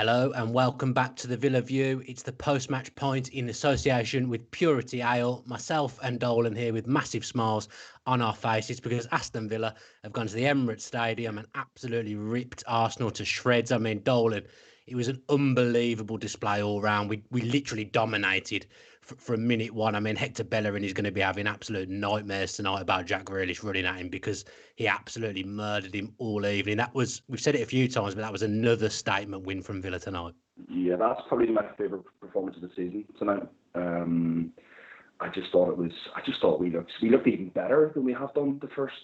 Hello and welcome back to the Villa View. It's the post-match point in association with Purity Ale. Myself and Dolan here with massive smiles on our faces because Aston Villa have gone to the Emirates Stadium and absolutely ripped Arsenal to shreds. I mean, Dolan, it was an unbelievable display all round. We literally dominated from minute one. I mean, Hector Bellerin is going to be having absolute nightmares tonight about Jack Grealish running at him because he absolutely murdered him all evening. We've said it a few times, but that was another statement win from Villa tonight. Yeah, that's probably my favourite performance of the season tonight. I just thought we looked even better than we have done the first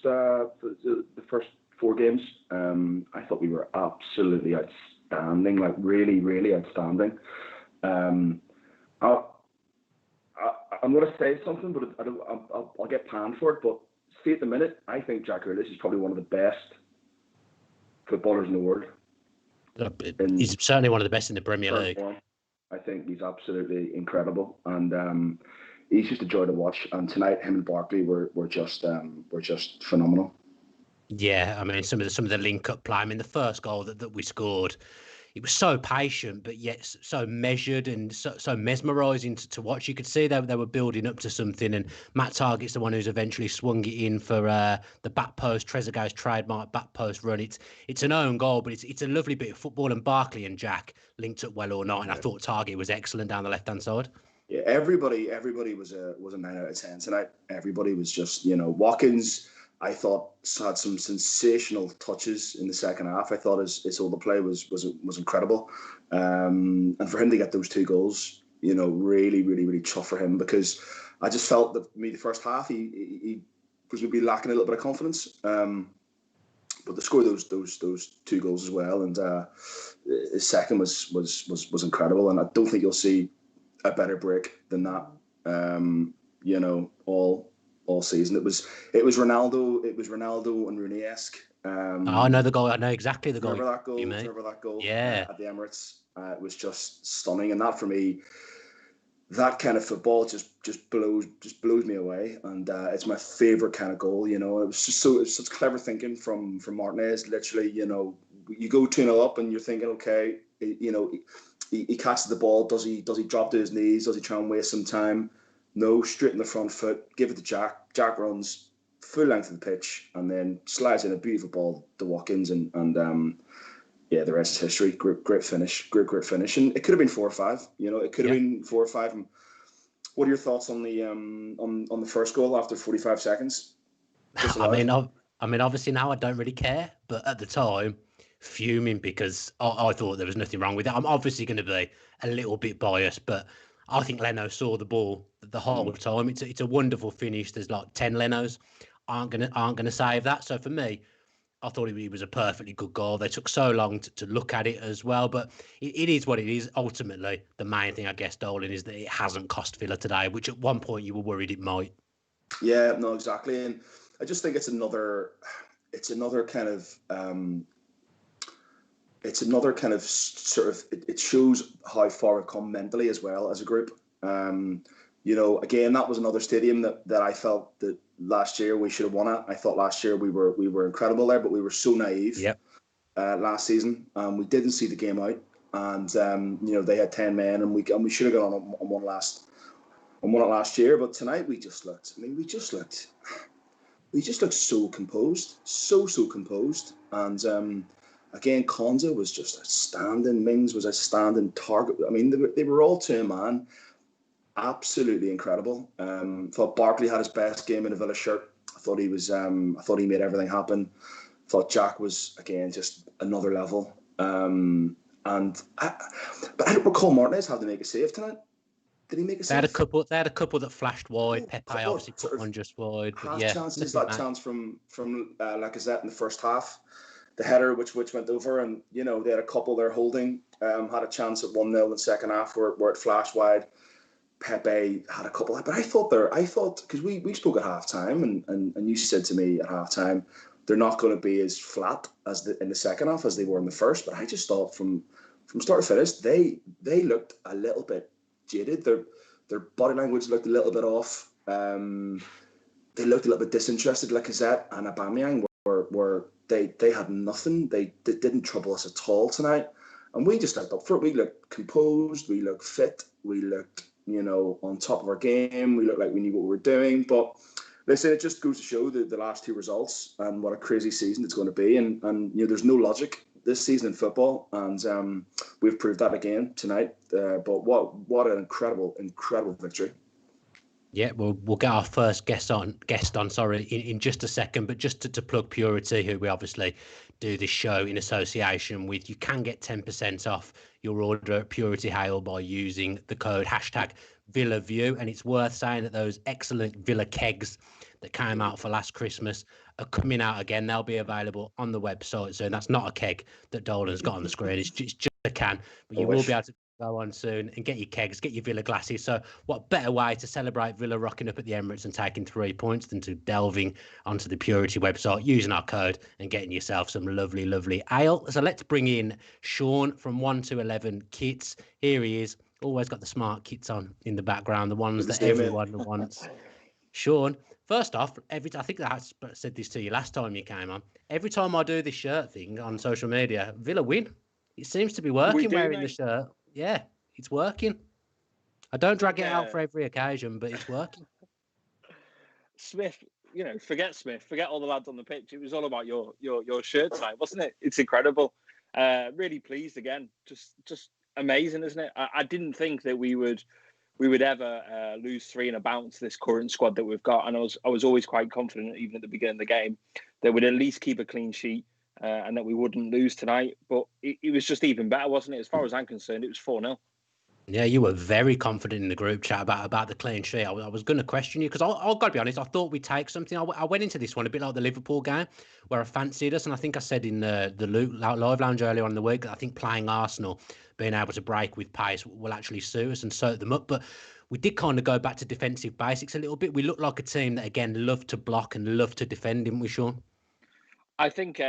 four games. I thought we were absolutely outstanding, like really, really outstanding. I'm going to say something, but I'll get panned for it. But see, at the minute, I think Jack Grealish is probably one of the best footballers in the world. He's certainly one of the best in the Premier League. I think he's absolutely incredible, and he's just a joy to watch. And tonight, him and Barkley were just phenomenal. Yeah, I mean, some of the link-up play. I mean, the first goal that we scored, it was so patient, but yet so measured and so mesmerising to watch. You could see they were building up to something. And Matt Targett's the one who's eventually swung it in for the back post, Trezeguet's trademark back post run. It's an own goal, but it's a lovely bit of football. And Barkley and Jack linked up well all night. And I thought Targett was excellent down the left-hand side. Yeah, everybody was a 9 out of 10 tonight. Everybody was just, Watkins, I thought, had some sensational touches in the second half. I thought his all the play was incredible, and for him to get those two goals, really, really, really tough for him, because I just felt that the first half he was maybe lacking a little bit of confidence, but to score those two goals as well, and his second was incredible, and I don't think you'll see a better break than that, all season. It was Ronaldo. It was Ronaldo and Rooney-esque. I know the goal. I know exactly the goal. Remember that goal? Yeah. At the Emirates. It was just stunning, and that for me, that kind of football just blows me away, and it's my favorite kind of goal. It was such clever thinking from Martinez. Literally, you go 2-0 up, and you're thinking, okay, he catches the ball. Does he drop to his knees? Does he try and waste some time? No, straight in the front foot, give it to Jack. Jack runs full length of the pitch and then slides in a beautiful ball to Watkins, and the rest is history. Great finish. And it could have been 4 or 5. It could have been 4 or 5. And what are your thoughts on the on the first goal after 45 seconds? I mean, obviously now I don't really care, but at the time, fuming because I thought there was nothing wrong with it. I'm obviously going to be a little bit biased, but I think Leno saw the ball the whole time. It's a wonderful finish. There's like 10 Lenos aren't gonna save that. So for me, I thought it was a perfectly good goal. They took so long to look at it as well, but it is what it is. Ultimately, the main thing, I guess, Dolan, is that it hasn't cost Villa today, which at one point you were worried it might. Yeah, no, exactly. And I just think it's another kind of sort of, it shows how far we've come mentally as well as a group. Again, that was another stadium that I felt that last year we should have won at. I thought last year we were incredible there, but we were so naive. Yep. Last season, we didn't see the game out, and they had 10 men, and we should have gone on one last year. But tonight we just looked so composed, so composed, and again, Konza was just outstanding. Mings was outstanding. Target. I mean, they were all 2-man. Absolutely incredible. Thought Barkley had his best game in a Villa shirt. I thought he made everything happen. Thought Jack was, again, just another level. But I don't recall Martinez had to make a save tonight. Did he make a save? They had a couple that flashed wide. Pepe obviously put one just wide. But yeah, chances. That chance from Lacazette in the first half. The header, which went over, and they had a couple there holding. Had a chance at 1-0 in the second half where it flashed wide. Pepe had a couple, but I thought because we spoke at halftime, and you said to me at halftime they're not going to be as flat in the second half as they were in the first. But I just thought from start to finish they looked a little bit jaded. Their body language looked a little bit off. They looked a little bit disinterested. Lacazette and Aubameyang were they had nothing. They didn't trouble us at all tonight. And we just looked up for it. We looked composed. We looked fit. We looked, on top of our game. We looked like we knew what we were doing. But listen, it just goes to show the last two results and what a crazy season it's going to be. And there's no logic this season in football, and we've proved that again tonight. But what an incredible victory. Yeah, we'll get our first guest on, in just a second. But just to plug Purity, who we obviously do this show in association with, you can get 10% off your order at Purity Hale by using the code #VillaView. And it's worth saying that those excellent Villa kegs that came out for last Christmas are coming out again. They'll be available on the website soon. That's not a keg that Dolan's got on the screen. It's just a can. But you will be able to go on soon and get your kegs, get your Villa glasses. So what better way to celebrate Villa rocking up at the Emirates and taking 3 points than to delving onto the Purity website, using our code and getting yourself some lovely, lovely ale. So let's bring in Sean from 1 to 11 Kits. Here he is. Always got the smart kits on in the background, the ones that everyone wants. Sean, first off, I think I said this to you last time you came on. Every time I do this shirt thing on social media, Villa win. It seems to be working wearing the shirt. Yeah, it's working. I don't drag it out for every occasion, but it's working. Smith, forget Smith, forget all the lads on the pitch. It was all about your shirt tonight, wasn't it? It's incredible. Really pleased again. Just amazing, isn't it? I didn't think that we would ever lose 3 in a bounce, this current squad that we've got. And I was always quite confident, even at the beginning of the game, that we'd at least keep a clean sheet and that we wouldn't lose tonight. But it was just even better, wasn't it? As far as I'm concerned, it was 4-0. Yeah, you were very confident in the group chat about the clean sheet. I was going to question you because I've got to be honest, I thought we'd take something. I went into this one a bit like the Liverpool game where I fancied us. And I think I said in the live lounge earlier on in the week that I think playing Arsenal, being able to break with pace will actually suit us and soak them up. But we did kind of go back to defensive basics a little bit. We looked like a team that, again, loved to block and loved to defend, didn't we, Sean? I think,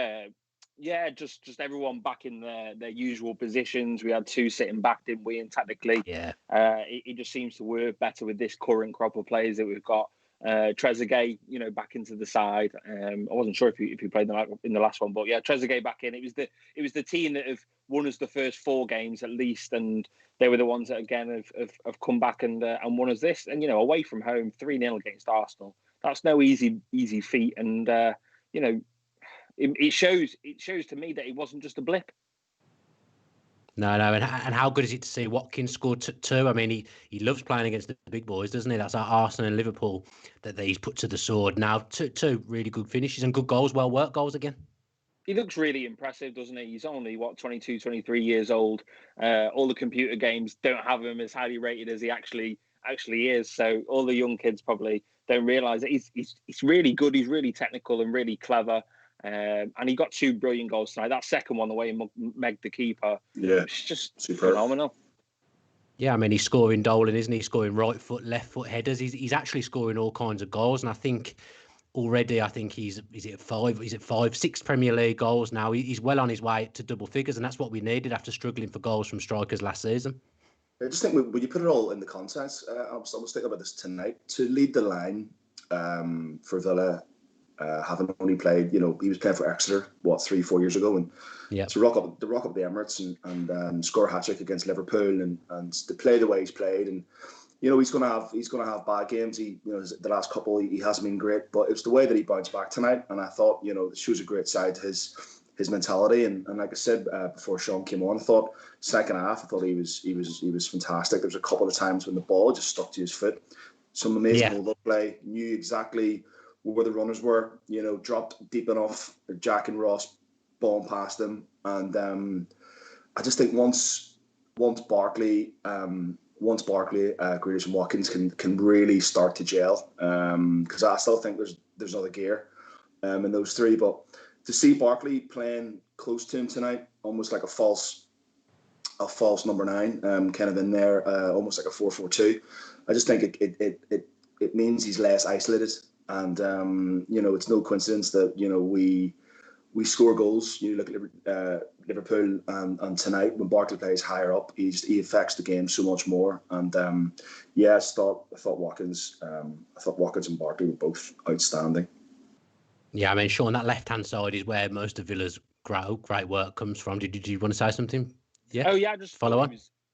just everyone back in their usual positions. We had 2 sitting back, didn't we? And technically, it just seems to work better with this current crop of players that we've got. Trezeguet, back into the side. I wasn't sure if you played in the last one, but yeah, Trezeguet back in. It was the team that have won us the first 4 games at least, and they were the ones that again have come back and won us this. And away from home, 3-0 against Arsenal. That's no easy feat, and it shows to me that it wasn't just a blip. No, and how good is it to see Watkins scored 2? I mean, he loves playing against the big boys, doesn't he? That's our Arsenal and Liverpool that he's put to the sword. Now, two really good finishes and good goals, well-worked goals again. He looks really impressive, doesn't he? He's only, 22, 23 years old. All the computer games don't have him as highly rated as he actually is. So all the young kids probably don't realise that he's really good. He's really technical and really clever. And he got 2 brilliant goals tonight. That second one, the way he megged the keeper, it's just phenomenal. Yeah, I mean, he's scoring Dolan, isn't he? He's scoring right foot, left foot headers. He's actually scoring all kinds of goals. And I think already, he's at 5, 6 Premier League goals now. He's well on his way to double figures. And that's what we needed after struggling for goals from strikers last season. I just think when you put it all in the context, I was thinking about this tonight. To lead the line for Villa, having only played, he was playing for Exeter 3-4 years ago, and to rock up the Emirates and score a hat-trick against Liverpool and to play the way he's played, and he's gonna have bad games. The last couple he hasn't been great, but it was the way that he bounced back tonight, and I thought it shows a great side to his mentality, and like I said before Sean came on, I thought second half I thought he was fantastic. There was a couple of times when the ball just stuck to his foot. Some amazing hold-up play, knew exactly where the runners were, dropped deep enough, Jack and Ross balling past them. And I just think once Barkley, Grealish and Watkins can really start to gel, because I still think there's other gear in those 3. But to see Barkley playing close to him tonight, almost like a false number 9, kind of in there, almost like a 4-4-2. I just think it means he's less isolated. And it's no coincidence that we score goals. You look at Liverpool and tonight when Barkley plays higher up, he affects the game so much more. And I thought Watkins and Barkley were both outstanding. Yeah, I mean, Sean, that left hand side is where most of Villa's great work comes from. Did you want to say something? Yeah. Oh yeah, just follow on.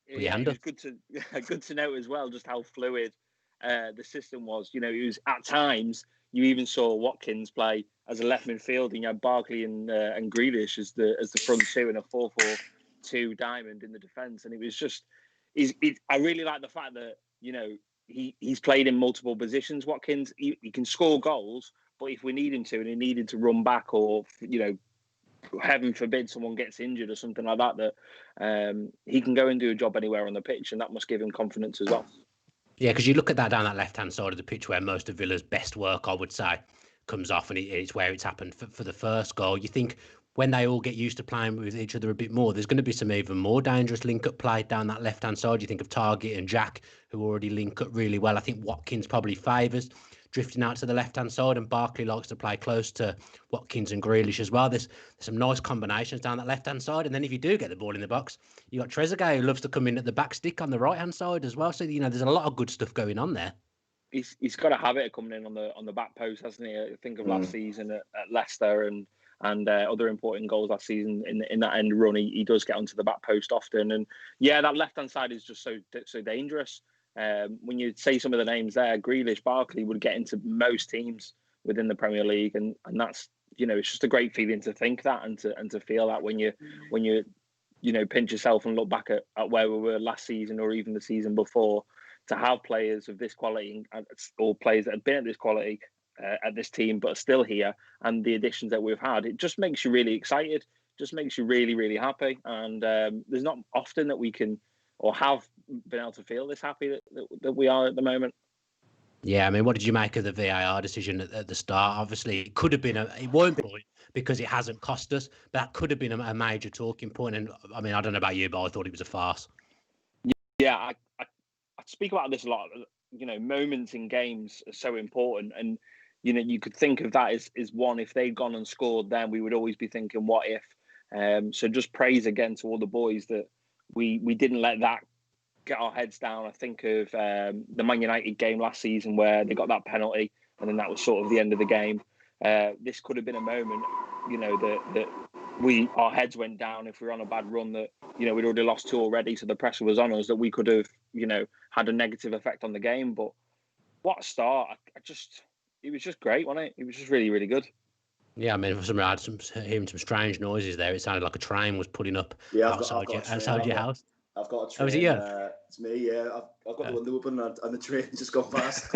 It was good to note as well just how fluid the system was. You know, it was at times you even saw Watkins play as a left midfield, and you had Barkley and Grealish as the front two in a 4-4-2 diamond in the defence, and it was just. I really like the fact that he's played in multiple positions. Watkins, he can score goals, but if we need him to, and he needed to run back, or heaven forbid someone gets injured or something like that, he can go and do a job anywhere on the pitch, and that must give him confidence as well. Yeah, because you look at that down that left-hand side of the pitch where most of Villa's best work, I would say, comes off, and it's where it's happened for the first goal. You think when they all get used to playing with each other a bit more, there's going to be some even more dangerous link-up play down that left-hand side. You think of Target and Jack, who already link up really well. I think Watkins probably favours drifting out to the left-hand side, and Barkley likes to play close to Watkins and Grealish as well. There's some nice combinations down that left-hand side, and then if you do get the ball in the box, you got Trezeguet, who loves to come in at the back stick on the right-hand side as well. So there's a lot of good stuff going on there. He's got a habit of coming in on the back post, hasn't he? I think of last season at Leicester and other important goals last season in that end run. He does get onto the back post often, and yeah, that left-hand side is just so dangerous. When you say some of the names there, Grealish, Barkley would get into most teams within the Premier League, and that's it's just a great feeling to think that and to feel that when you pinch yourself and look back at where we were last season or even the season before, to have players of this quality or players that have been at this quality at this team but are still here, and the additions that we've had, it just makes you really excited, just makes you really, really happy, and there's not often that we can or have been able to feel this happy that we are at the moment. Yeah, I mean, what did you make of the VAR decision at the start? Obviously, it could have been it won't be because it hasn't cost us, but that could have been a major talking point. And I mean, I don't know about you, but I thought it was a farce. Yeah, I speak about this a lot. Moments in games are so important, and you could think of that as one. If they'd gone and scored, then we would always be thinking, what if? So just praise again to all the boys that we didn't let that get our heads down. I think of the Man United game last season where they got that penalty, and then that was sort of the end of the game. This could have been a moment, that our heads went down if we were on a bad run, that we'd already lost 2 already, so the pressure was on us, that we could have had a negative effect on the game. But what a start! It was just great, wasn't it? It was just really, really good. Yeah, I mean, for some I had hearing some strange noises there. It sounded like a train was pulling up outside your house. I've got a train. Oh, is it you? It's me, yeah. I've got the window open and the train just gone past.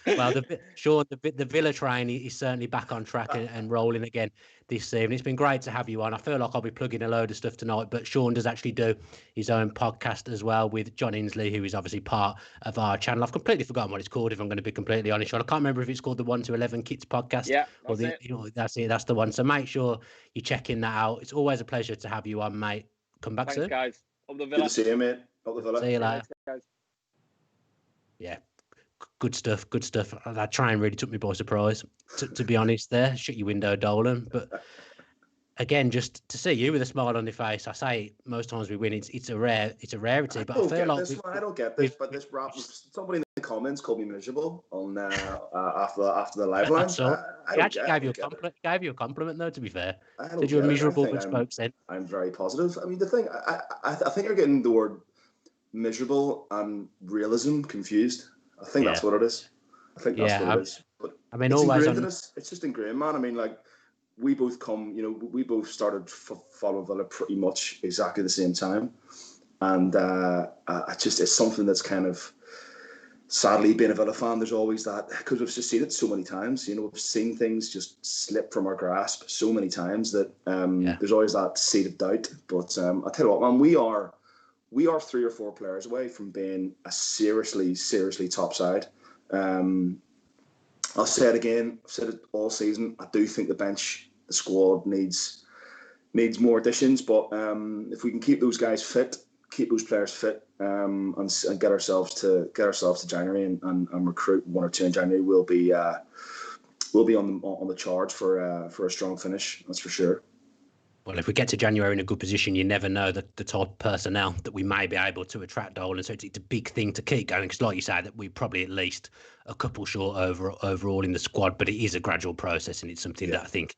Well, the Villa train is certainly back on track and rolling again this evening. It's been great to have you on. I feel like I'll be plugging a load of stuff tonight, but Sean does actually do his own podcast as well with John Inslee, who is obviously part of our channel. I've completely forgotten what it's called, if I'm going to be completely honest. I can't remember if it's called the 1 to 11 Kids podcast. Yeah, that's it. That's the one. So make sure you're checking that out. It's always a pleasure to have you on, mate. Come back soon. Thanks, guys. Up the Villa. Good to see you, mate. Up the Villa. See you later. Guys. Yeah. Good stuff. That train really took me by surprise, to be honest there. Shut your window, Dolan. But again, just to see you with a smile on your face, I say most times we win, it's a rarity. But I feel like I don't get this. But this rap, somebody in the comments called me miserable on after the live line. He actually gave you a compliment, though. To be fair, said you're miserable but spoke sense. I'm very positive. I mean, the thing, I think you're getting the word miserable and realism confused. I think that's what it is. I think that's what it is. But I mean, it's always ingrained in us. It's just ingrained, man. I mean, like, we both we both started following Villa pretty much exactly the same time, and it's something that's kind of, sadly, being a Villa fan, there's always that, because we've just seen it so many times. We've seen things just slip from our grasp so many times that there's always that seed of doubt. But I'll tell you what, man, we are 3 or 4 players away from being a seriously top side. I'll say it again. I've said it all season. I do think the squad needs more additions. But if we can keep those guys fit, keep those players fit, and get ourselves to January and recruit 1 or 2 in January, we'll be on the charge for a strong finish. That's for sure. Well, if we get to January in a good position, you never know the type of personnel that we may be able to attract, Dolan. So it's a big thing to keep going. Because like you say, that we're probably at least a couple short overall in the squad, but it is a gradual process, and it's something that I think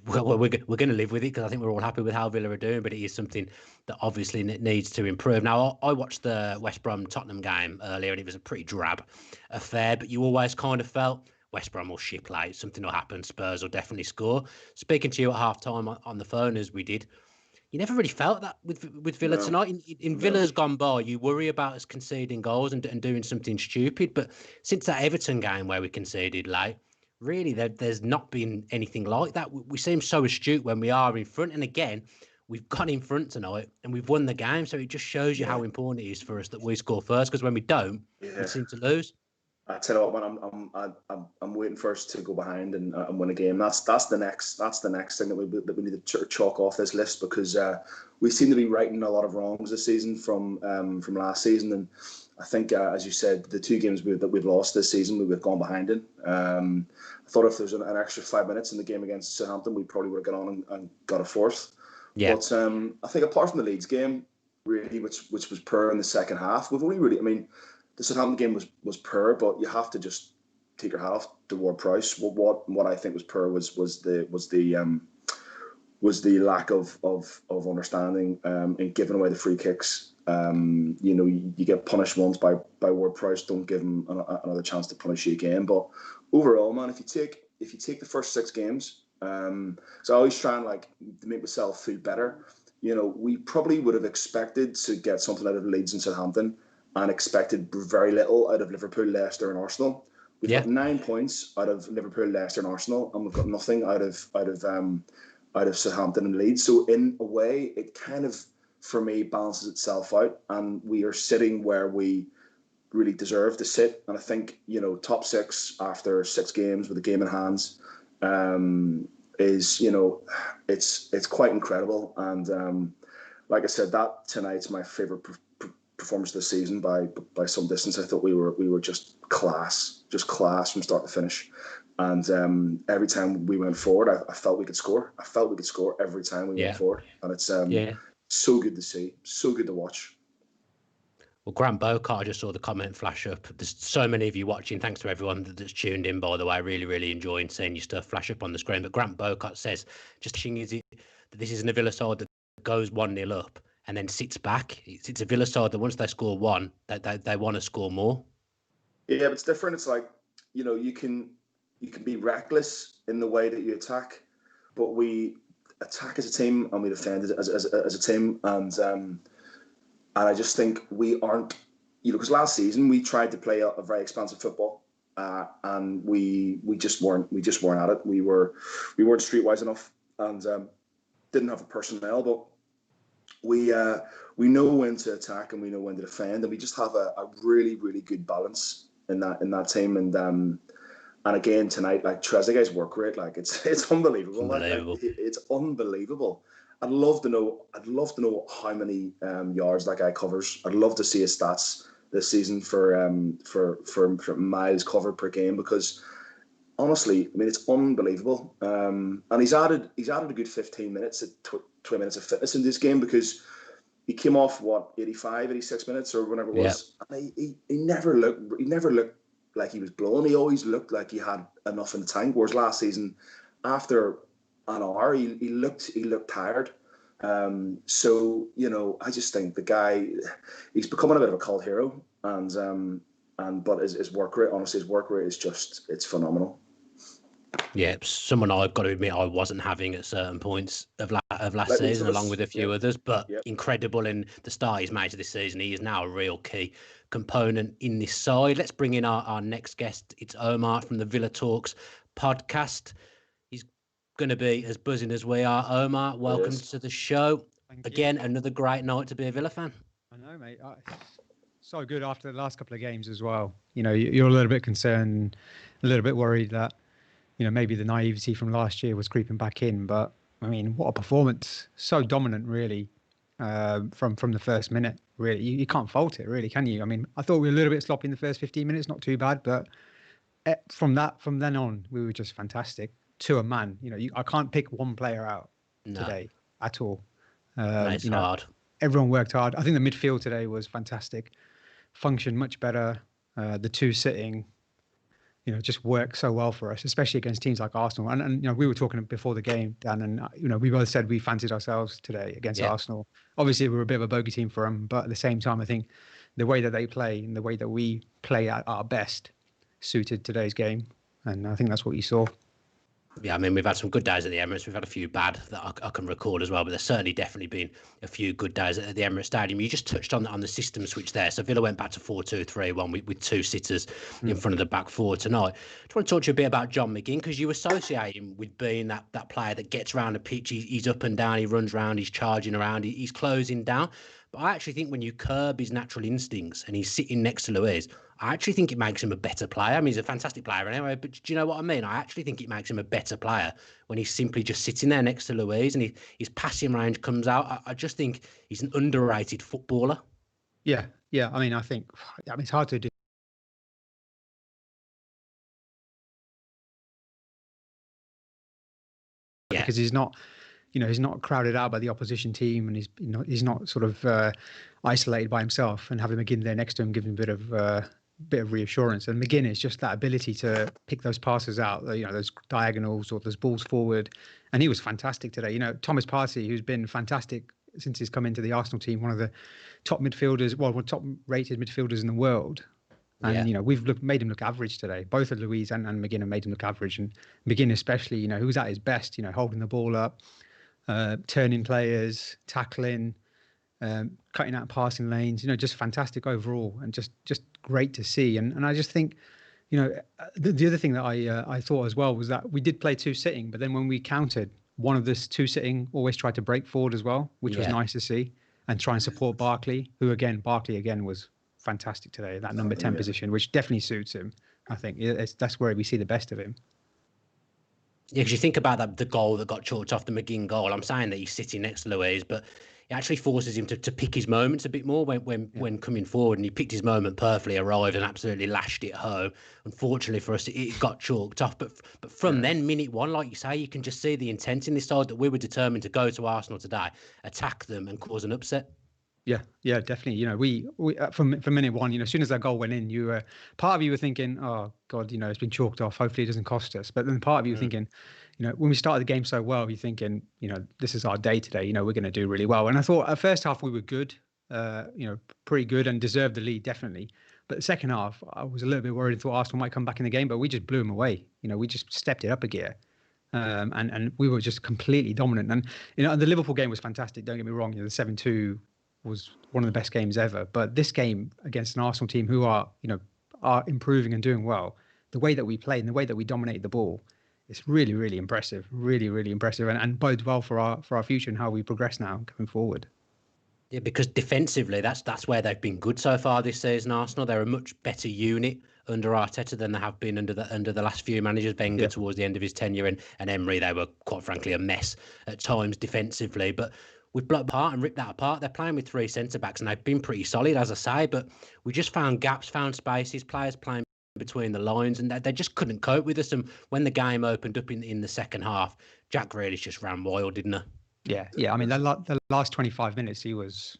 we're going to live with it, because I think we're all happy with how Villa are doing, but it is something that obviously needs to improve. Now, I watched the West Brom Tottenham game earlier, and it was a pretty drab affair, but you always kind of felt West Brom will ship late, something will happen, Spurs will definitely score. Speaking to you at half-time on the phone, as we did, you never really felt that with Villa tonight. In Villa's gone by, you worry about us conceding goals and doing something stupid, but since that Everton game where we conceded late, really there's not been anything like that. We seem so astute when we are in front, and again, we've got in front tonight and we've won the game, so it just shows you how important it is for us that we score first, because when we don't, we seem to lose. I tell you what, man, I'm waiting for us to go behind and win a game. That's the next thing that we need to chalk off this list, because we seem to be righting a lot of wrongs this season from last season. And I think, as you said, the two games that we've lost this season, we've gone behind in. I thought if there was an extra 5 minutes in the game against Southampton, we probably would have got on and got a fourth. Yeah. But I think apart from the Leeds game, really, which was poor in the second half, we've only really, I mean, the Southampton game was poor, but you have to just take your hat off to Ward-Prowse. What I think was poor was the lack of understanding in giving away the free kicks. You get punished once by Ward-Prowse. Don't give him another chance to punish you again. But overall, man, if you take the first 6 games, so I always try and to make myself feel better. We probably would have expected to get something out of Leeds and Southampton, and expected very little out of Liverpool, Leicester and Arsenal. We've got 9 points out of Liverpool, Leicester and Arsenal, and we've got nothing out of Southampton and Leeds. So in a way, it kind of, for me, balances itself out, and we are sitting where we really deserve to sit. And I think, top 6 after 6 games with a game in hands is, it's quite incredible. And like I said, that tonight's my favourite performance this season by some distance. I thought we were just class from start to finish, and every time we went forward, I felt we could score. I felt we could score every time we went forward, and it's so good to see, so good to watch. Well, Grant Bocart, I just saw the comment flash up. There's so many of you watching. Thanks to everyone that's tuned in, by the way. Really, really enjoying seeing your stuff flash up on the screen. But Grant Bocart says, just is it that this isn't a Villa side that goes 1-0 up and then sits back. It's a Villa side that once they score one, they want to score more. Yeah, but it's different. It's like, you can be reckless in the way that you attack, but we attack as a team and we defend as a team. And I just think we aren't, because last season we tried to play a very expansive football, and we just weren't at it. We weren't streetwise enough, and didn't have the personnel, but we know when to attack and we know when to defend, and we just have a really, really good balance in that team. And again tonight, Trezeguet's work rate, it's unbelievable. It's unbelievable. I'd love to know how many yards that guy covers. I'd love to see his stats this season for miles covered per game, because honestly, I mean, it's unbelievable. And he's added a good 15 minutes, 20 minutes of fitness in this game, because he came off 85, 86 minutes or whatever it was. Yeah. And he never looked like he was blown. He always looked like he had enough in the tank. Whereas last season, after an hour, he looked tired. So I just think the guy, he's becoming a bit of a cult hero, but his work rate, honestly, it's phenomenal. Yeah, someone I've got to admit I wasn't having at certain points of last season, along with a few others, but incredible in the start he's made to this season. He is now a real key component in this side. Let's bring in our next guest. It's Omar from the Villa Talks podcast. He's going to be as buzzing as we are. Omar, welcome to the show. Again, another great night to be a Villa fan. I know, mate. So good after the last couple of games as well. You're a little bit concerned, a little bit worried that maybe the naivety from last year was creeping back in, but I mean, what a performance. So dominant, really, from the first minute, really. You can't fault it, really, can you? I mean, I thought we were a little bit sloppy in the first 15 minutes, not too bad, but from then on, we were just fantastic to a man. I can't pick one player out today. at all. It's hard. Everyone worked hard. I think the midfield today was fantastic. Functioned much better. The two sitting, just work so well for us, especially against teams like Arsenal. And we were talking before the game, Dan, and we both said we fancied ourselves today against Arsenal. Obviously, we were a bit of a bogey team for them, but at the same time, I think the way that they play and the way that we play at our best suited today's game, and I think that's what you saw. Yeah, I mean, we've had some good days at the Emirates. We've had a few bad that I can recall as well, but there's certainly definitely been a few good days at the Emirates Stadium. You just touched on the system switch there. So Villa went back to 4-2-3-1 with two sitters in front of the back four tonight. I just want to talk to you a bit about John McGinn, because you associate him with being that player that gets around the pitch. He's up and down, he runs around, he's charging around, he's closing down. But I actually think when you curb his natural instincts and he's sitting next to Luiz, I actually think it makes him a better player. I mean, he's a fantastic player anyway, but do you know what I mean? I actually think it makes him a better player when he's simply just sitting there next to Luiz and his passing range comes out. I just think he's an underrated footballer. Yeah. I mean, it's hard to do. Yeah. Because he's not crowded out by the opposition team, and he's not sort of isolated by himself, and having McGinn there next to him giving him a bit of reassurance. And McGinn is just that ability to pick those passes out, those diagonals or those balls forward. And he was fantastic today. Thomas Partey, who's been fantastic since he's come into the Arsenal team, one of the top midfielders, top rated midfielders in the world. And, we've made him look average today. Both of Luiz and McGinn have made him look average. And McGinn especially, who's at his best, holding the ball up, turning players, tackling, cutting out passing lanes, just fantastic overall, and just great to see. And I just think, the other thing that I thought as well was that we did play two sitting, but then when we countered, one of this two sitting always tried to break forward as well, which was nice to see, and try and support Barkley, Barkley again was fantastic today, that number 10 position, which definitely suits him. I think that's where we see the best of him. Yeah, because you think about the goal that got chalked off, the McGinn goal. I'm saying that he's sitting next to Luiz, but it actually forces him to pick his moments a bit more when coming forward, and he picked his moment perfectly, arrived and absolutely lashed it home. Unfortunately for us, it got chalked off. But from then, minute one, like you say, you can just see the intent in this side that we were determined to go to Arsenal today, attack them and cause an upset. Yeah, definitely. We from minute one, as soon as that goal went in, part of you were thinking, oh God, it's been chalked off. Hopefully it doesn't cost us. But then part of you were thinking, when we started the game so well, you're thinking, this is our day today. We're going to do really well. And I thought at first half we were good, pretty good, and deserved the lead definitely. But the second half, I was a little bit worried and thought Arsenal might come back in the game, but we just blew them away. We just stepped it up a gear. And we were just completely dominant. And the Liverpool game was fantastic. Don't get me wrong. The 7-2 was one of the best games ever. But this game against an Arsenal team who are improving and doing well, the way that we played and the way that we dominated the ball, it's really, really impressive. Really, really impressive, and bodes well for our future and how we progress now going forward. Yeah, because defensively, that's where they've been good so far this season. Arsenal, they're a much better unit under Arteta than they have been under the last few managers. Wenger towards the end of his tenure, and Emery, they were quite frankly a mess at times defensively. But we've blown apart and ripped that apart. They're playing with three centre backs, and they've been pretty solid, as I say. But we just found gaps, found spaces, players playing between the lines, and they just couldn't cope with us. And when the game opened up in the second half, Jack Grealish just ran wild, didn't he? Yeah. I mean, the last 25 minutes, he was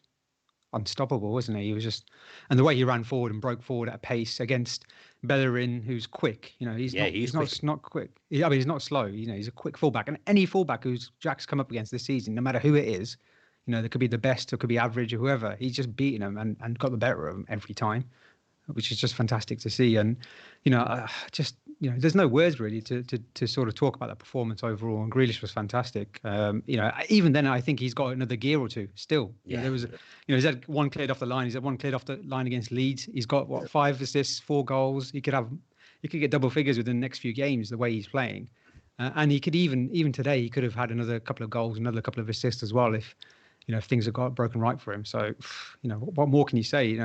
unstoppable, wasn't he? He was just, and the way he ran forward and broke forward at a pace against Bellerin, who's quick. He's not quick. He's not slow. He's a quick fullback, and any fullback who's Jack's come up against this season, no matter who it is, there could be the best or could be average or whoever. He's just beaten them and got the better of them every time, which is just fantastic to see. And there's no words really to sort of talk about that performance overall. And Grealish was fantastic. Even then, I think he's got another gear or two still. Yeah. There was, he's had one cleared off the line. He's had one cleared off the line against Leeds. He's got 5 assists, 4 goals. He could get double figures within the next few games the way he's playing. And he could even today, he could have had another couple of goals, another couple of assists as well if things have got broken right for him. So, what more can you say?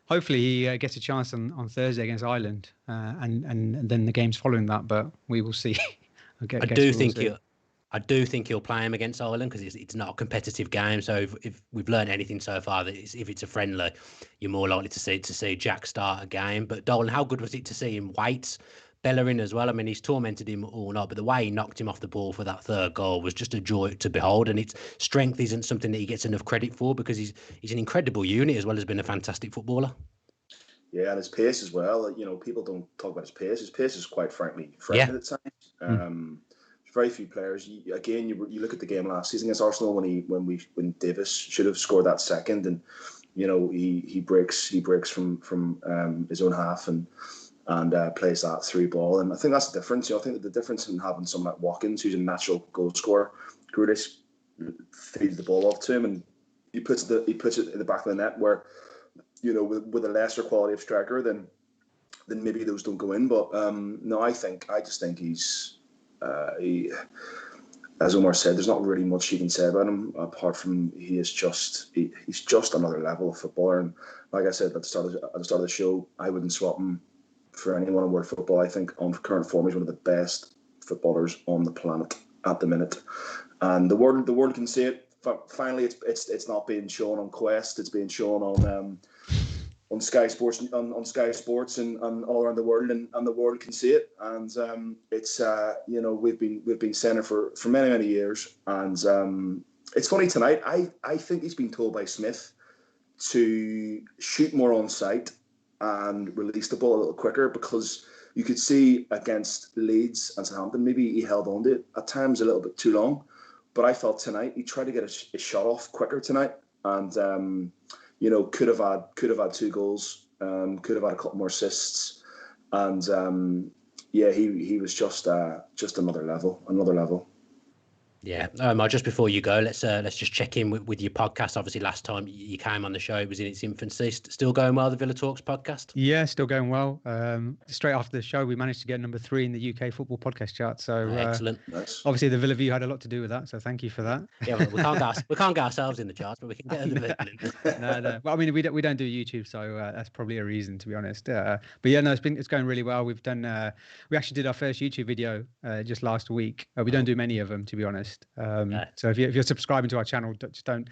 Hopefully he gets a chance on Thursday against Ireland, and then the games following that. But we will see. I do think he'll play him against Ireland because it's not a competitive game. So if we've learned anything so far, that if it's a friendly, you're more likely to see Jack start a game. But Dolan, how good was it to see him wait Bellerin as well. I mean, he's tormented him all night, but the way he knocked him off the ball for that third goal was just a joy to behold. And its strength isn't something that he gets enough credit for, because he's an incredible unit as well as being a fantastic footballer. Yeah, and his pace as well. You know, people don't talk about his pace. His pace is quite frankly frightening at times. Very few players. You look at the game last season against Arsenal when Davis should have scored that second, and you know he breaks from his own half and plays that through ball. And I think that's the difference. You know, I think that the difference in having someone like Watkins, who's a natural goal scorer, Grealish feeds the ball off to him and he puts it in the back of the net, where, you know, with a lesser quality of striker, then maybe those don't go in. But no, I just think he's as Omar said, there's not really much you can say about him apart from he's just another level of footballer. And like I said at the start of the show, I wouldn't swap him for anyone in world football. I think on current form, he's one of the best footballers on the planet at the minute, and the world can see it. Finally, it's not being shown on Quest. It's being shown on Sky Sports, on Sky Sports, and all around the world, and the world can see it. And it's you know, we've been saying it for many years. And it's funny tonight. I think he's been told by Smith to shoot more on sight and release the ball a little quicker, because you could see against Leeds and Southampton, maybe he held on to it at times a little bit too long. But I felt tonight he tried to get a shot off quicker tonight, and you know, could have had 2 goals, could have had a couple more assists, and yeah, he was just another level. Yeah. Just before you go, let's just check in with your podcast. Obviously, last time you came on the show, it was in its infancy. Still going well, the Villa Talks podcast? Yeah, still going well. Straight after the show, we managed to get number 3 in the UK football podcast chart. So excellent. Nice. Obviously, the Villa View had a lot to do with that. So thank you for that. Yeah, well, we can't get ourselves in the charts, but we can get other people in. No. Well, I mean, we don't do YouTube, so that's probably a reason, to be honest. But yeah, no, it's going really well. We've done. We actually did our first YouTube video just last week. We don't do many of them, to be honest. So if you're subscribing to our channel, just don't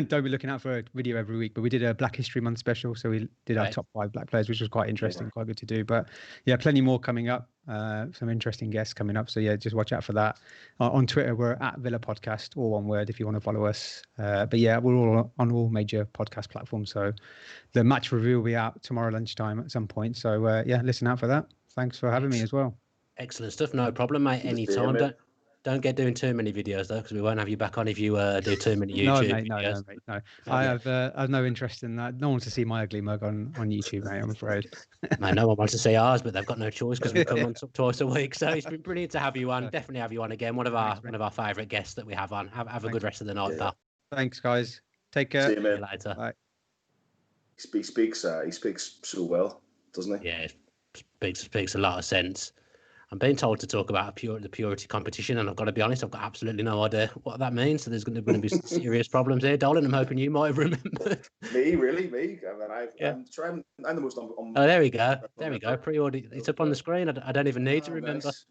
be looking out for a video every week. But we did a Black History Month special, so we did our top 5 black players, which was quite interesting, quite good to do. But yeah, plenty more coming up. Some interesting guests coming up. So yeah, just watch out for that. On Twitter, we're at Villa Podcast, all one word, if you want to follow us. But yeah, we're all on all major podcast platforms. So the match review will be out tomorrow lunchtime at some point. So yeah, listen out for that. Thanks for having me as well. Excellent stuff. No problem, mate. Anytime. Don't get doing too many videos though, because we won't have you back on if you do too many YouTube videos. No. I have no interest in that. No one wants to see my ugly mug on YouTube, mate, I'm afraid. Man, no one wants to see ours, but they've got no choice because we come on twice a week. So it's been brilliant to have you on. Definitely have you on again. One of our favourite guests that we have on. Have a good rest of the night, pal. Thanks, guys. Take care. See you, mate. See you later. Bye. He speaks so well, doesn't he? Yeah, speaks a lot of sense. I'm being told to talk about the purity competition, and I've got to be honest, I've got absolutely no idea what that means. So there's going to be serious problems here, Dolan. I'm hoping you might have remembered. Me? I mean, I'm the most. Oh, there we go. Pre-order. It's up on the screen. I don't even need to remember. Nice.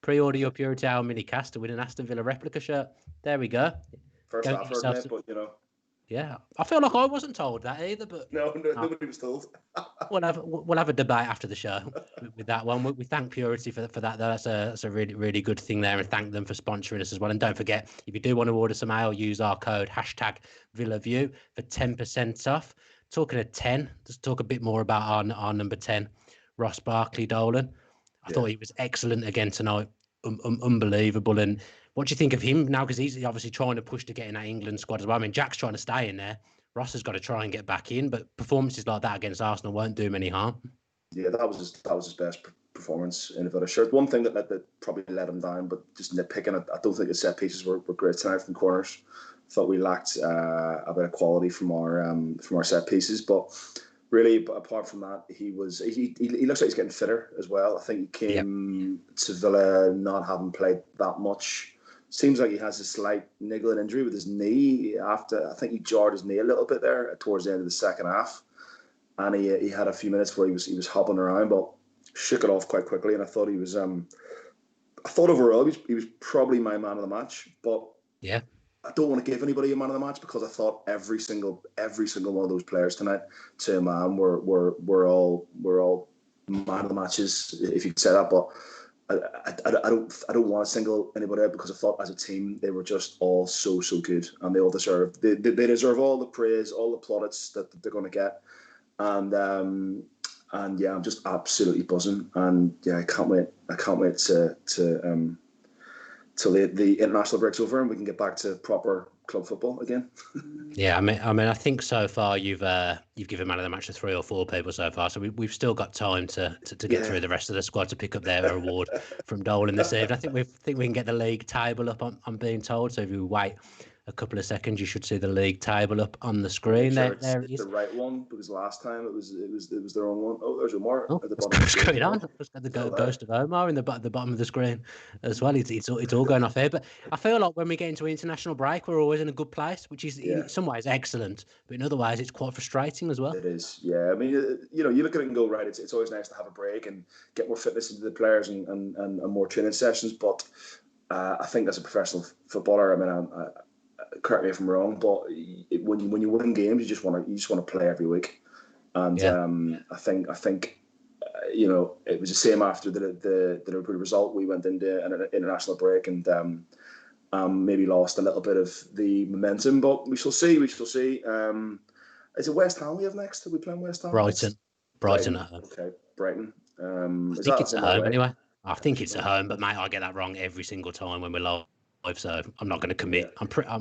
Pre-order your Purity Hour mini cast to win an Aston Villa replica shirt. There we go. First I've heard it, but you know. Yeah, I feel like I wasn't told that either, but nobody was told. we'll have a debate after the show with that one. We thank Purity for that. That's a really, really good thing there, and thank them for sponsoring us as well. And don't forget, if you do want to order some ale, use our code #VillaView for 10% off. Talking of 10, let's talk a bit more about our number 10, Ross Barkley Dolan. I thought he was excellent again tonight, unbelievable. And what do you think of him now? Because he's obviously trying to push to get in that England squad as well. I mean, Jack's trying to stay in there. Ross has got to try and get back in, but performances like that against Arsenal won't do him any harm. Yeah, that was his best performance in a Villa shirt. One thing that probably let him down, but just nitpicking, I don't think the set pieces were great tonight from corners. Thought we lacked a bit of quality from our set pieces, but really, apart from that, he looks like he's getting fitter as well. I think he came to Villa not having played that much. Seems like he has a slight niggling injury with his knee. I think he jarred his knee a little bit there towards the end of the second half, and he had a few minutes where he was hopping around, but shook it off quite quickly. And I thought overall he was probably my man of the match. But yeah, I don't want to give anybody a man of the match, because I thought every single one of those players tonight, to a man, were all man of the matches, if you could say that. But I don't want to single anybody out, because I thought as a team they were just all so good, and they all deserve they deserve all the praise, all the plaudits that they're going to get, and yeah, I'm just absolutely buzzing, and yeah, I can't wait till the international break's over and we can get back to proper club football again. Yeah, I mean, I think so far you've given man of the match to 3 or 4 people so far, so we've still got time to get through the rest of the squad to pick up their award from Dolan this evening. I think we can get the league table up. I'm being told, so if you wait a couple of seconds, you should see the league table up on the screen. Sure there it's the right one, because last time it was the wrong one. Oh, there's Omar at the bottom. What's going on? I've just got the ghost of Omar in the bottom of the screen as well. It's all going off here. But I feel like when we get into international break, we're always in a good place, which is in some ways excellent, but in other ways it's quite frustrating as well. It is, yeah. I mean, you look at it and go, right, it's always nice to have a break and get more fitness into the players and more training sessions. But I think as a professional footballer, I mean, correct me if I'm wrong, but when you win games, you just want to play every week, and I think it was the same after the Liverpool result. We went into an international break and maybe lost a little bit of the momentum, but we shall see. Is it West Ham we have next? Are we playing West Ham? Brighton at home. Okay, Brighton. I think it's at home anyway. I think it's at home, but mate, I get that wrong every single time when we're live. So I'm not going to commit. Yeah.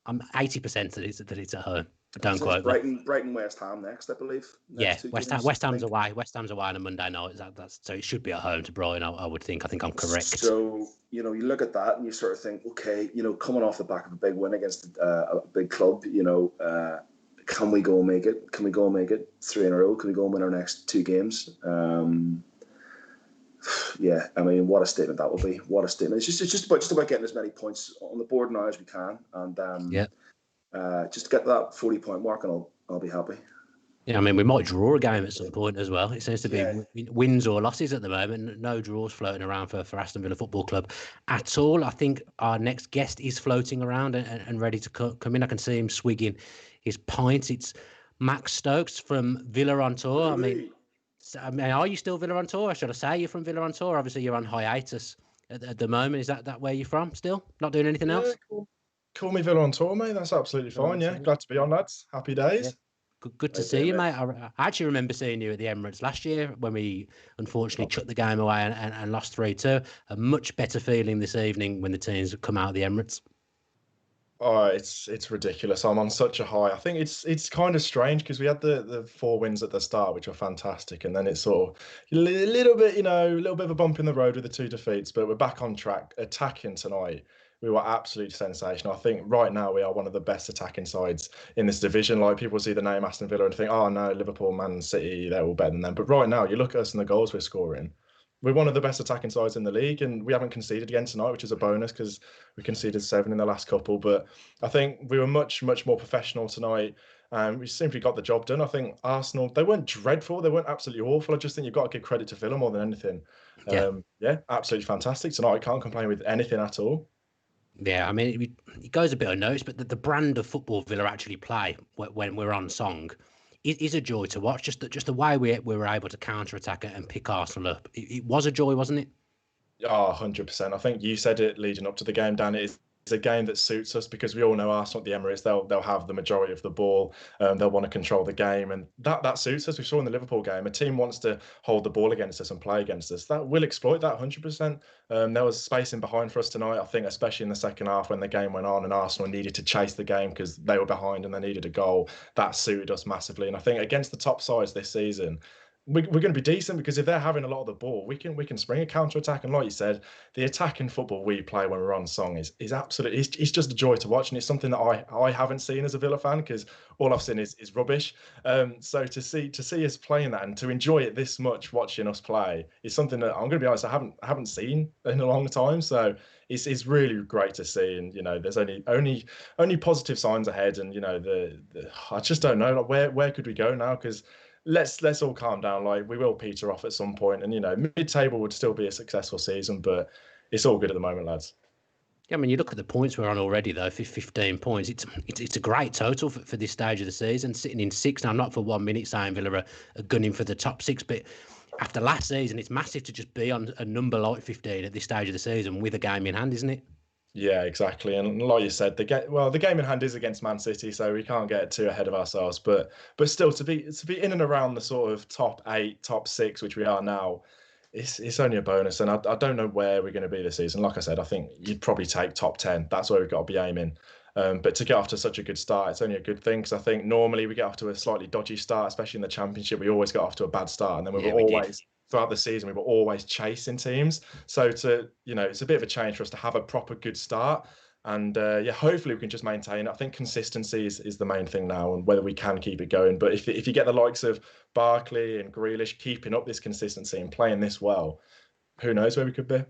I'm 80% that it's at home. Don't quote me. Brighton, West Ham next, I believe. West Ham's away. West Ham's away on a Monday night. That's so it should be at home to Brighton. I would think. I think I'm correct. So you look at that and you sort of think, okay, coming off the back of a big win against a big club, can we go and make it? Can we go and make it 3 in a row? Can we go and win our next 2 games? Yeah, I mean, what a statement that would be. What a statement. It's just about getting as many points on the board now as we can, and just get that 40-point mark, and I'll be happy. Yeah, I mean, we might draw a game at some point as well. It seems to be wins or losses at the moment. No draws floating around for Aston Villa Football Club at all. I think our next guest is floating around and ready to come in. I can see him swigging his pint. It's Max Stokes from Villa on Tour. I mean, are you still Villa on Tour? Or should I say you're from Villa on Tour? Obviously, you're on hiatus at the moment. Is that where you're from still? Not doing anything else? Cool. Call me Villa on Tour, mate. That's absolutely fine. Yeah, glad to be on, lads. Happy days. Yeah. Good to see you, mate. I actually remember seeing you at the Emirates last year when we unfortunately chucked the game away and lost 3-2. A much better feeling this evening when the teams have come out of the Emirates. Oh, it's ridiculous. I'm on such a high. I think it's kind of strange because we had the 4 wins at the start, which are fantastic, and then it's sort of a little bit, a little bit of a bump in the road with the 2 defeats. But we're back on track. Attacking tonight, we were absolutely sensational. I think right now we are one of the best attacking sides in this division. Like, people see the name Aston Villa and think, oh no, Liverpool, Man City, they're all better than them. But right now, you look at us and the goals we're scoring. We're one of the best attacking sides in the league, and we haven't conceded again tonight, which is a bonus because we conceded 7 in the last couple. But I think we were much more professional tonight. We simply got the job done. I think Arsenal, they weren't dreadful. They weren't absolutely awful. I just think you've got to give credit to Villa more than anything. Yeah, absolutely fantastic tonight. I can't complain with anything at all. Yeah, I mean, it goes a bit unnoticed, but the brand of football Villa actually play when we're on song is a joy to watch. Just the way we were able to counter-attack it and pick Arsenal up. It was a joy, wasn't it? Oh, 100%. I think you said it leading up to the game, Dan. It's a game that suits us because we all know Arsenal at the Emirates, they'll have the majority of the ball. They'll want to control the game, and that suits us. We saw in the Liverpool game, a team wants to hold the ball against us and play against us. That will exploit that 100%. There was space in behind for us tonight, I think, especially in the second half when the game went on and Arsenal needed to chase the game because they were behind and they needed a goal. That suited us massively. And I think against the top sides this season, we're going to be decent because if they're having a lot of the ball, we can spring a counter attack. And like you said, the attacking football we play when we're on song is absolutely, it's just a joy to watch, and it's something that I haven't seen as a Villa fan because all I've seen is rubbish. So to see us playing that and to enjoy it this much, watching us play, is something that I'm going to be honest, I haven't seen in a long time. So it's really great to see, and there's only positive signs ahead, and I just don't know, like, where could we go now? Because let's all calm down. Like, we will peter off at some point, and mid-table would still be a successful season, but it's all good at the moment, lads. Yeah, I mean, you look at the points we're on already, though. 15 points. It's a great total for this stage of the season. Sitting in 6th now, not for 1 minute saying Villa are gunning for the top 6, but after last season, it's massive to just be on a number like 15 at this stage of the season with a game in hand, isn't it? Yeah, exactly. And like you said, the game in hand is against Man City, so we can't get too ahead of ourselves. But still, to be in and around the sort of top 8, top 6, which we are now, it's only a bonus. And I don't know where we're going to be this season. Like I said, I think you'd probably take top 10. That's where we've got to be aiming. But to get off to such a good start, it's only a good thing, because I think normally we get off to a slightly dodgy start, especially in the Championship. We always get off to a bad start, and then we were always throughout the season we were always chasing teams. So it's a bit of a change for us to have a proper good start. And hopefully we can just maintain it. I think consistency is the main thing now, and whether we can keep it going. But if you get the likes of Barkley and Grealish keeping up this consistency and playing this well, who knows where we could be?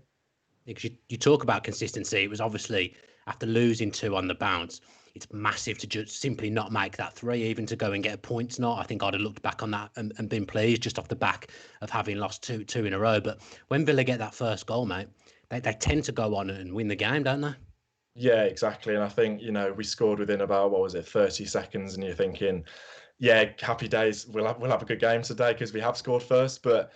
Because you talk about consistency. It was obviously after losing 2 on the bounce, it's massive to just simply not make that 3, even to go and get a point tonight. I think I'd have looked back on that and been pleased just off the back of having lost two in a row. But when Villa get that first goal, mate, they tend to go on and win the game, don't they? Yeah, exactly. And I think, we scored within about, 30 seconds, and you're thinking, yeah, happy days. We'll have a good game today because we have scored first. But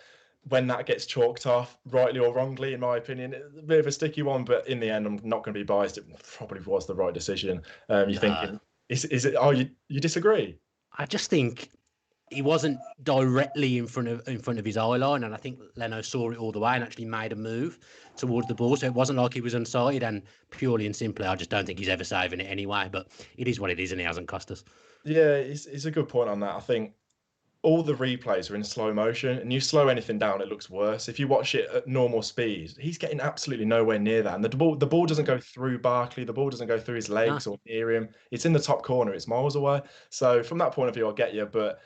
when that gets chalked off, rightly or wrongly, in my opinion, it's a bit of a sticky one. But in the end, I'm not going to be biased. It probably was the right decision. You're thinking, is it? Oh, you disagree? I just think he wasn't directly in front of his eye line, and I think Leno saw it all the way and actually made a move towards the ball. So it wasn't like he was onside, and purely and simply, I just don't think he's ever saving it anyway. But it is what it is, and it hasn't cost us. Yeah, it's a good point on that. I think all the replays are in slow motion, and you slow anything down, it looks worse. If you watch it at normal speed, he's getting absolutely nowhere near that. And the ball doesn't go through Barkley. The ball doesn't go through his legs or near him. It's in the top corner. It's miles away. So from that point of view, I get you. But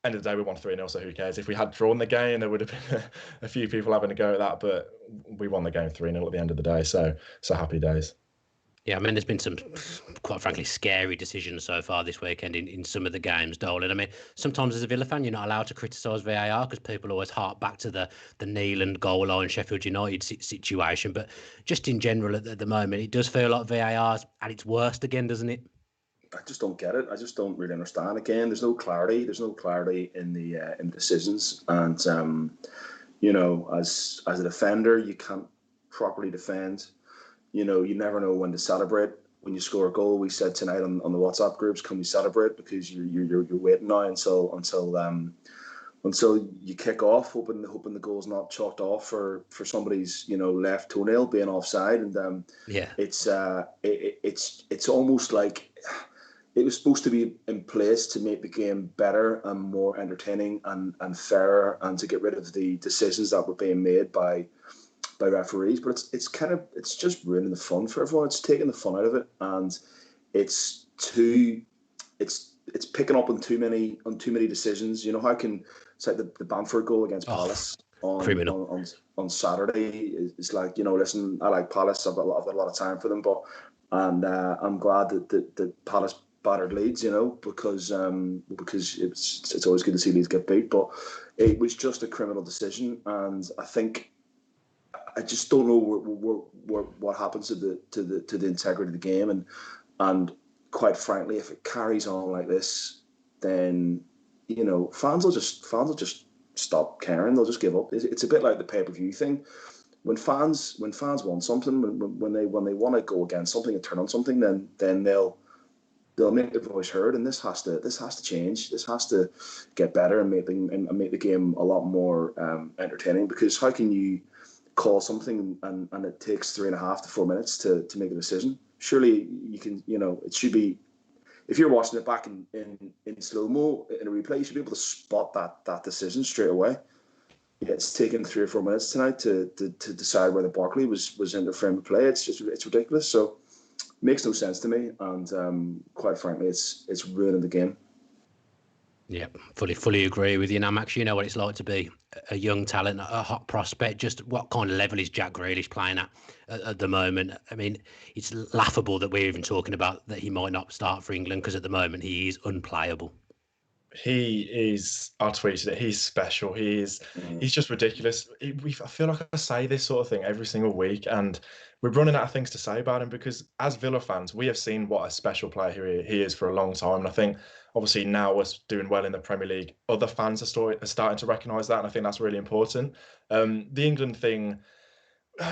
end of the day, we won 3-0, so who cares? If we had drawn the game, there would have been a few people having a go at that. But we won the game 3-0 at the end of the day. So happy days. Yeah, I mean, there's been some, quite frankly, scary decisions so far this weekend in some of the games, Dolan. I mean, sometimes as a Villa fan, you're not allowed to criticise VAR because people always hark back to the Neeland goal line Sheffield United situation. But just in general, at the moment, it does feel like VAR's at its worst again, doesn't it? I just don't get it. I just don't really understand. Again, there's no clarity. There's no clarity in the decisions, and as a defender, you can't properly defend. You never know when to celebrate. When you score a goal, we said tonight on the WhatsApp groups, can we celebrate? Because you're waiting now until you kick off, hoping the goal's not chalked off for somebody's left toenail being offside, and it's almost like it was supposed to be in place to make the game better and more entertaining and fairer, and to get rid of the decisions that were being made by referees. But it's just ruining the fun for everyone. It's taking the fun out of it, and it's picking up on too many decisions. How can it's like the Bamford goal against Palace on Saturday. It's like, listen, I like Palace. I've got a lot of time for them, and I'm glad that Palace battered Leeds, because it's always good to see Leeds get beat. But it was just a criminal decision, and I just don't know what happens to the integrity of the game, and quite frankly, if it carries on like this, then fans will just stop caring. They'll just give up. It's a bit like the pay-per-view thing. When fans want something, when they want to go against something and turn on something, then they'll make their voice heard. And this has to change. This has to get better and make the game a lot more entertaining. Because how can you call something and it takes 3.5 to 4 minutes to make a decision? Surely you can, it should be, if you're watching it back in slow-mo in a replay, you should be able to spot that decision straight away. Yeah, it's taken 3 or 4 minutes tonight to decide whether Barkley was interfering with play. It's ridiculous. So it makes no sense to me, and quite frankly, it's ruining the game. Yeah, fully agree with you. Now, Max, you know what it's like to be a young talent, a hot prospect. Just what kind of level is Jack Grealish playing at the moment? I mean, it's laughable that we're even talking about that he might not start for England, because at the moment he is unplayable. I tweeted it. He's special. He's just ridiculous. I feel like I say this sort of thing every single week, and we're running out of things to say about him because as Villa fans, we have seen what a special player he is for a long time. And I think obviously now us doing well in the Premier League, other fans are starting to recognise that, and I think that's really important. The England thing.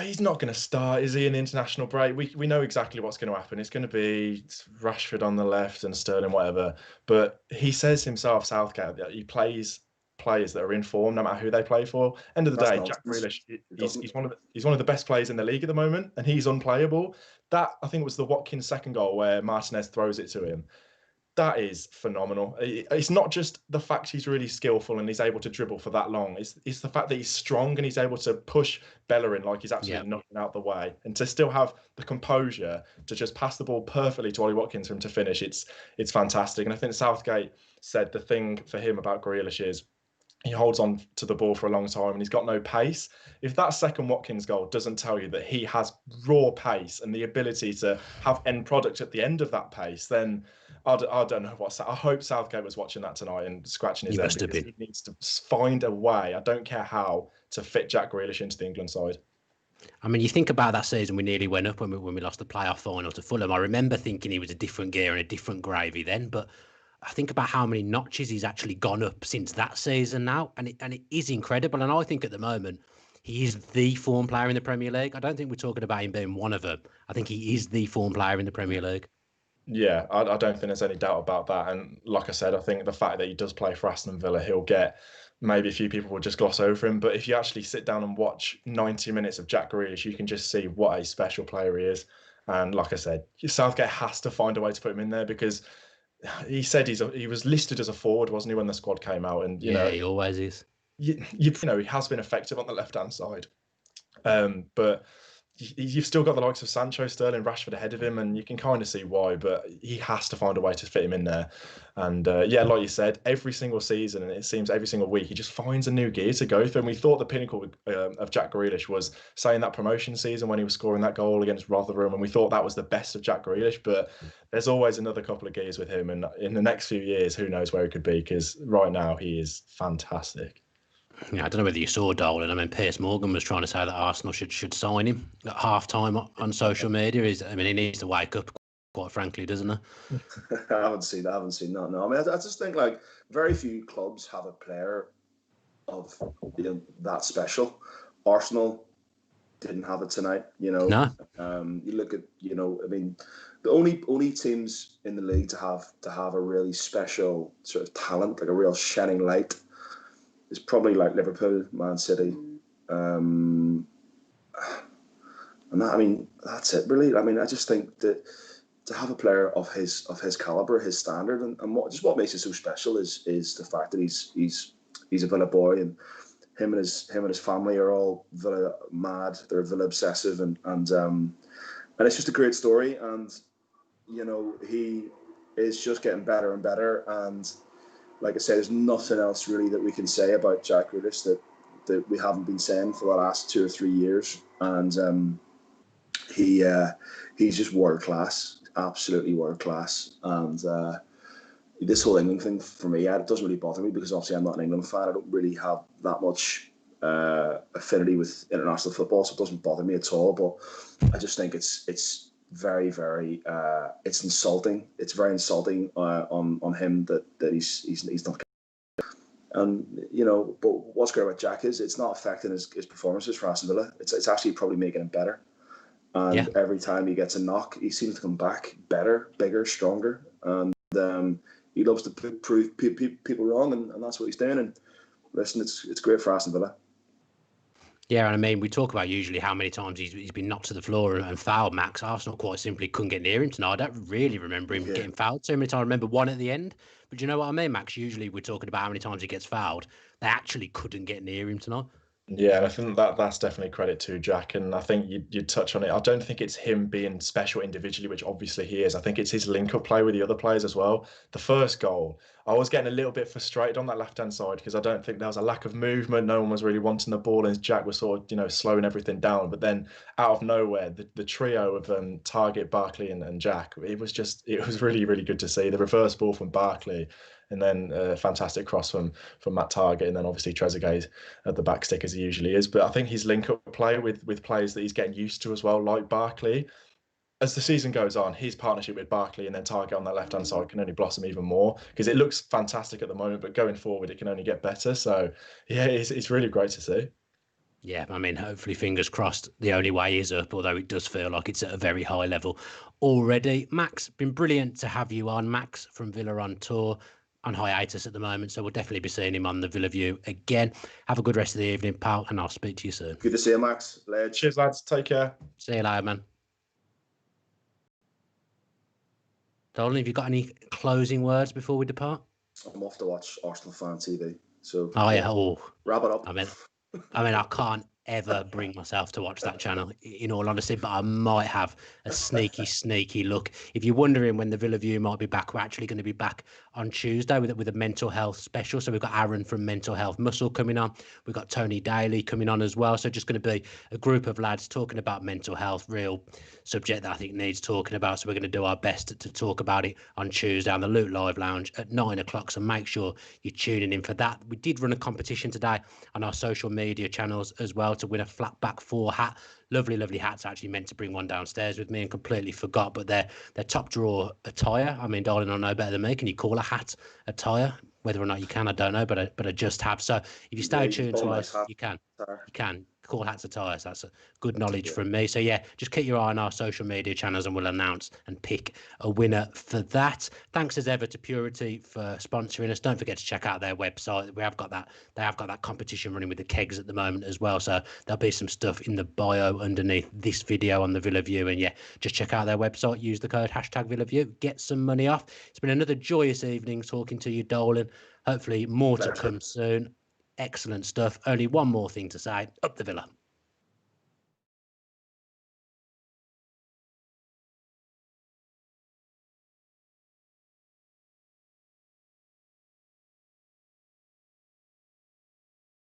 He's not going to start, is he, in the international break? We know exactly what's going to happen. It's going to be Rashford on the left and Sterling, whatever. But he says himself, Southgate, that he plays players that are in form, no matter who they play for. End of the day, Jack Grealish, he's one of the best players in the league at the moment, and he's unplayable. That, I think, was the Watkins second goal where Martinez throws it to him. That is phenomenal. It's not just the fact he's really skillful and he's able to dribble for that long. It's the fact that he's strong and he's able to push Bellerin like he's absolutely knocking out the way, and to still have the composure to just pass the ball perfectly to Ollie Watkins for him to finish. It's fantastic. And I think Southgate said the thing for him about Grealish is he holds on to the ball for a long time and he's got no pace. If that second Watkins goal doesn't tell you that he has raw pace and the ability to have end product at the end of that pace, then I don't know what. I hope Southgate was watching that tonight and scratching his head, because he needs to find a way, I don't care how, to fit Jack Grealish into the England side. I mean, you think about that season we nearly went up when we lost the playoff final to Fulham. I remember thinking he was a different gear and a different gravy then, but I think about how many notches he's actually gone up since that season now, and it is incredible. And I think at the moment he is the form player in the Premier League. I don't think we're talking about him being one of them. I think he is the form player in the Premier League. Yeah, I don't think there's any doubt about that. And like I said, I think the fact that he does play for Aston Villa, he'll get, maybe a few people will just gloss over him. But if you actually sit down and watch 90 minutes of Jack Grealish, you can just see what a special player he is. And like I said, Southgate has to find a way to put him in there, because he said he was listed as a forward, wasn't he, when the squad came out? And you know, he always is. You know, he has been effective on the left-hand side. But you've still got the likes of Sancho, Sterling, Rashford ahead of him, and you can kind of see why, but he has to find a way to fit him in there. And yeah, like you said, every single season, and it seems every single week, he just finds a new gear to go through. And we thought the pinnacle of Jack Grealish was, say, in that promotion season when he was scoring that goal against Rotherham, and we thought that was the best of Jack Grealish, but there's always another couple of gears with him. And in the next few years, who knows where he could be, because right now he is fantastic. Yeah, I don't know whether you saw Dolan. I mean, Piers Morgan was trying to say that Arsenal should sign him at half-time on social media. I mean, he needs to wake up, quite frankly, doesn't he? I haven't seen that. No. I mean, I just think, like, very few clubs have a player of that special. Arsenal didn't have it tonight, No. You look at, I mean, the only teams in the league to have a really special sort of talent, like a real shining light, is probably like Liverpool, Man City, and that, I mean, that's it really. I mean, I just think that to have a player of his caliber, his standard, and what makes it so special is the fact that he's a Villa boy, and him and his family are all Villa mad. They're Villa obsessive, and it's just a great story. And he is just getting better and better. And like I said, there's nothing else really that we can say about Jack Grealish that we haven't been saying for the last 2 or 3 years. And he's just world class, absolutely world class. And this whole England thing, for me, it doesn't really bother me, because obviously I'm not an England fan. I don't really have that much affinity with international football, so it doesn't bother me at all. But I just think it's very, very it's insulting. It's very insulting on him that he's not. And but what's great about Jack is it's not affecting his performances for Aston Villa. It's actually probably making him better. And every time he gets a knock, he seems to come back better, bigger, stronger. And he loves to prove people wrong, and that's what he's doing. And listen, it's great for Aston Villa. Yeah, and I mean, we talk about usually how many times he's been knocked to the floor and fouled. Max, Arsenal quite simply couldn't get near him tonight. I don't really remember him getting fouled too many times. I remember one at the end. But you know what I mean, Max? Usually we're talking about how many times he gets fouled. They actually couldn't get near him tonight. Yeah, and I think that's definitely credit to Jack. And I think you touch on it. I don't think it's him being special individually, which obviously he is. I think it's his link-up play with the other players as well. The first goal, I was getting a little bit frustrated on that left-hand side, because I don't think there was a lack of movement. No one was really wanting the ball, and Jack was sort of, slowing everything down. But then out of nowhere, the trio of Targett, Barkley and Jack, it was really, really good to see. The reverse ball from Barkley, and then a fantastic cross from Matt Targett, and then obviously Trezeguet at the back stick as he usually is. But I think his link-up play with players that he's getting used to as well, like Barkley. As the season goes on, his partnership with Barkley and then Targett on that left-hand side can only blossom even more, because it looks fantastic at the moment, but going forward, it can only get better. So, yeah, it's really great to see. Yeah, I mean, hopefully, fingers crossed, the only way is up, although it does feel like it's at a very high level already. Max, been brilliant to have you on. Max from Villa on tour, on hiatus at the moment, so we'll definitely be seeing him on the Villa View again. Have a good rest of the evening, pal, and I'll speak to you soon. Good to see you, Max. Cheers, lads. Take care. See you later, man. Dolan, have you got any closing words before we depart? I'm off to watch Arsenal Fan TV. So wrap it up. I mean, I can't ever bring myself to watch that channel, in all honesty, but I might have a sneaky look. If you're wondering when the Villa View might be back, we're actually going to be back on Tuesday with a mental health special. So we've got Aaron from Mental Health Muscle coming on. We've got Tony Daly coming on as well. So just going to be a group of lads talking about mental health, real subject that I think needs talking about. So we're going to do our best to talk about it on Tuesday on the Loot Live Lounge at 9 o'clock. So make sure you're tuning in for that. We did run a competition today on our social media channels as well to win a flat back 4 hat. Lovely hats. I actually meant to bring one downstairs with me and completely forgot, but they're top drawer attire. I mean, darling, I know better than me. Can you call a hat attire? Whether or not you can, I don't know, but I just have. So if you stay tuned to us, you can call hats attire. So that's a good knowledge from me. So yeah, just keep your eye on our social media channels and we'll announce and pick a winner for that. Thanks as ever to Purity for sponsoring us. Don't forget to check out their website. They have got that competition running with the kegs at the moment as well. So there'll be some stuff in the bio underneath this video on the Villa View. And yeah, just check out their website. Use the code #VillaView. Get some money off. It's been another joyous evening talking to you, Dolan. Hopefully more to come soon. Excellent stuff. Only one more thing to say. Up the Villa.